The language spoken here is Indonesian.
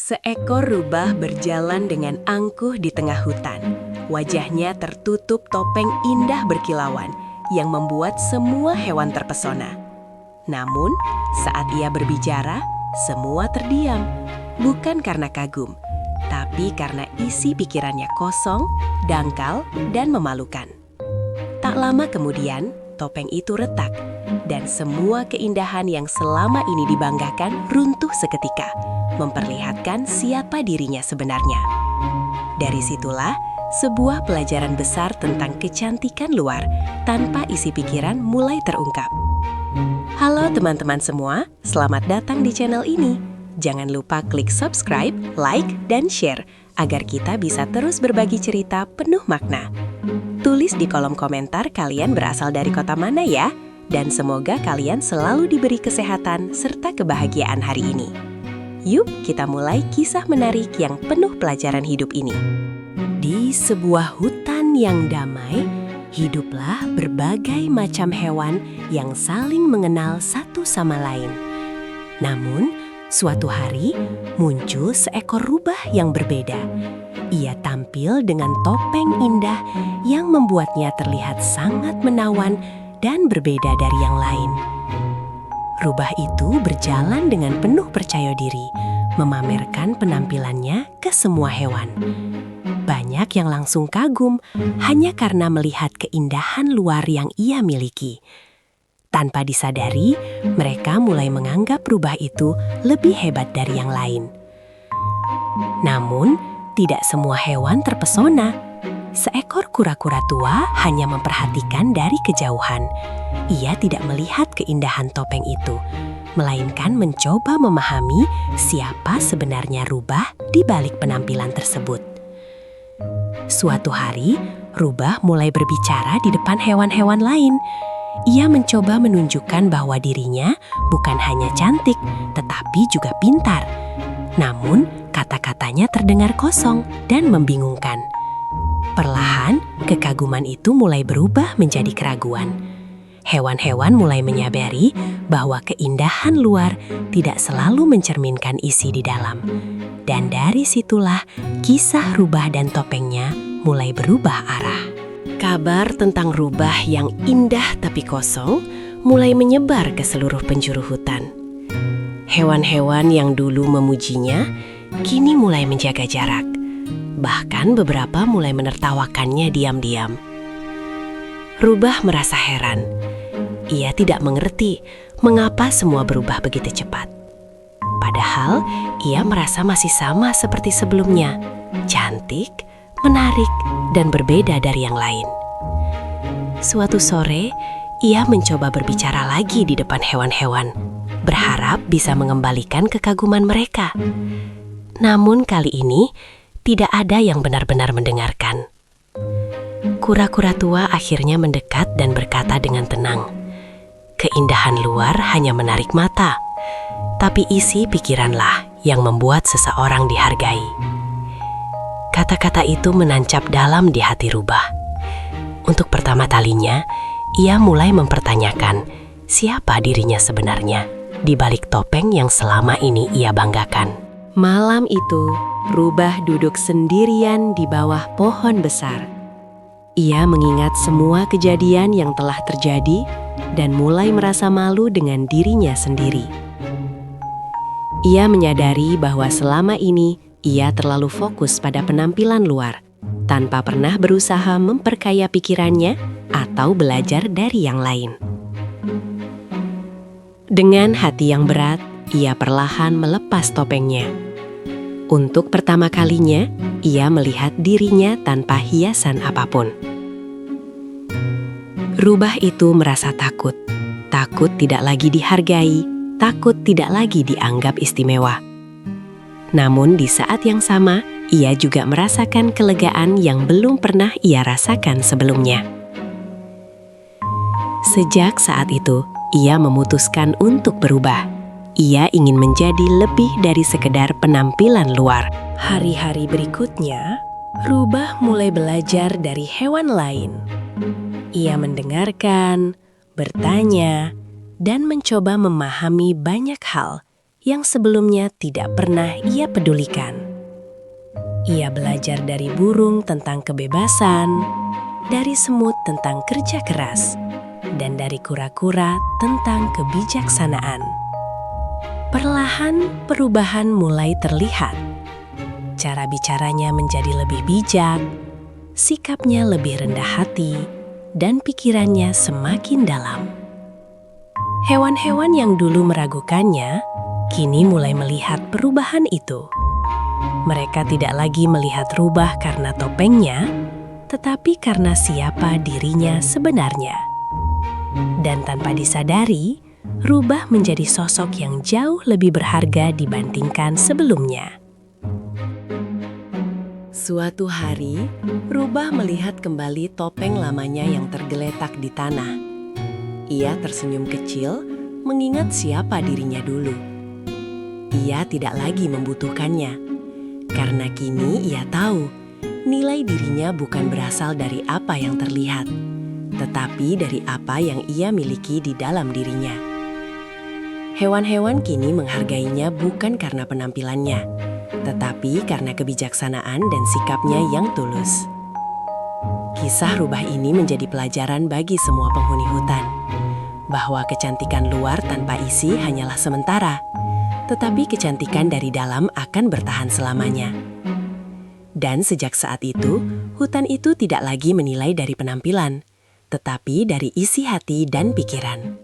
Seekor rubah berjalan dengan angkuh di tengah hutan. Wajahnya tertutup topeng indah berkilauan yang membuat semua hewan terpesona. Namun, saat ia berbicara, semua terdiam. Bukan karena kagum, tapi karena isi pikirannya kosong, dangkal, dan memalukan. Tak lama kemudian, topeng itu retak, dan semua keindahan yang selama ini dibanggakan runtuh seketika, memperlihatkan siapa dirinya sebenarnya. Dari situlah, sebuah pelajaran besar tentang kecantikan luar tanpa isi pikiran mulai terungkap. Halo teman-teman semua, selamat datang di channel ini. Jangan lupa klik subscribe, like, dan share agar kita bisa terus berbagi cerita penuh makna. Tulis di kolom komentar kalian berasal dari kota mana ya, dan semoga kalian selalu diberi kesehatan serta kebahagiaan hari ini. Yuk kita mulai kisah menarik yang penuh pelajaran hidup ini. Di sebuah hutan yang damai, hiduplah berbagai macam hewan yang saling mengenal satu sama lain. Namun, suatu hari muncul seekor rubah yang berbeda. Ia tampil dengan topeng indah yang membuatnya terlihat sangat menawan dan berbeda dari yang lain. Rubah itu berjalan dengan penuh percaya diri, memamerkan penampilannya ke semua hewan. Banyak yang langsung kagum hanya karena melihat keindahan luar yang ia miliki. Tanpa disadari, mereka mulai menganggap rubah itu lebih hebat dari yang lain. Namun, tidak semua hewan terpesona. Seekor kura-kura tua hanya memperhatikan dari kejauhan. Ia tidak melihat keindahan topeng itu, melainkan mencoba memahami siapa sebenarnya rubah di balik penampilan tersebut. Suatu hari, rubah mulai berbicara di depan hewan-hewan lain. Ia mencoba menunjukkan bahwa dirinya bukan hanya cantik, tetapi juga pintar. Namun, kata-katanya terdengar kosong dan membingungkan. Perlahan, kekaguman itu mulai berubah menjadi keraguan. Hewan-hewan mulai menyadari bahwa keindahan luar tidak selalu mencerminkan isi di dalam. Dan dari situlah, kisah rubah dan topengnya mulai berubah arah. Kabar tentang rubah yang indah tapi kosong mulai menyebar ke seluruh penjuru hutan. Hewan-hewan yang dulu memujinya, kini mulai menjaga jarak. Bahkan beberapa mulai menertawakannya diam-diam. Rubah merasa heran. Ia tidak mengerti mengapa semua berubah begitu cepat. Padahal ia merasa masih sama seperti sebelumnya, cantik, menarik, dan berbeda dari yang lain. Suatu sore, ia mencoba berbicara lagi di depan hewan-hewan, berharap bisa mengembalikan kekaguman mereka. Namun kali ini, tidak ada yang benar-benar mendengarkan. Kura-kura tua akhirnya mendekat dan berkata dengan tenang, "Keindahan luar hanya menarik mata, tapi isi pikiranlah yang membuat seseorang dihargai." Kata-kata itu menancap dalam di hati rubah. Untuk pertama kalinya, ia mulai mempertanyakan siapa dirinya sebenarnya di balik topeng yang selama ini ia banggakan. Malam itu, rubah duduk sendirian di bawah pohon besar. Ia mengingat semua kejadian yang telah terjadi dan mulai merasa malu dengan dirinya sendiri. Ia menyadari bahwa selama ini ia terlalu fokus pada penampilan luar, tanpa pernah berusaha memperkaya pikirannya atau belajar dari yang lain. Dengan hati yang berat, ia perlahan melepas topengnya. Untuk pertama kalinya, ia melihat dirinya tanpa hiasan apapun. Rubah itu merasa takut. Takut tidak lagi dihargai, takut tidak lagi dianggap istimewa. Namun di saat yang sama, ia juga merasakan kelegaan yang belum pernah ia rasakan sebelumnya. Sejak saat itu, ia memutuskan untuk berubah. Ia ingin menjadi lebih dari sekedar penampilan luar. Hari-hari berikutnya, rubah mulai belajar dari hewan lain. Ia mendengarkan, bertanya, dan mencoba memahami banyak hal yang sebelumnya tidak pernah ia pedulikan. Ia belajar dari burung tentang kebebasan, dari semut tentang kerja keras, dan dari kura-kura tentang kebijaksanaan. Perlahan perubahan mulai terlihat. Cara bicaranya menjadi lebih bijak, sikapnya lebih rendah hati, dan pikirannya semakin dalam. Hewan-hewan yang dulu meragukannya, kini mulai melihat perubahan itu. Mereka tidak lagi melihat rubah karena topengnya, tetapi karena siapa dirinya sebenarnya. Dan tanpa disadari, rubah menjadi sosok yang jauh lebih berharga dibandingkan sebelumnya. Suatu hari, rubah melihat kembali topeng lamanya yang tergeletak di tanah. Ia tersenyum kecil, mengingat siapa dirinya dulu. Ia tidak lagi membutuhkannya, karena kini ia tahu nilai dirinya bukan berasal dari apa yang terlihat, tetapi dari apa yang ia miliki di dalam dirinya. Hewan-hewan kini menghargainya bukan karena penampilannya, tetapi karena kebijaksanaan dan sikapnya yang tulus. Kisah rubah ini menjadi pelajaran bagi semua penghuni hutan, bahwa kecantikan luar tanpa isi hanyalah sementara, tetapi kecantikan dari dalam akan bertahan selamanya. Dan sejak saat itu, hutan itu tidak lagi menilai dari penampilan, tetapi dari isi hati dan pikiran.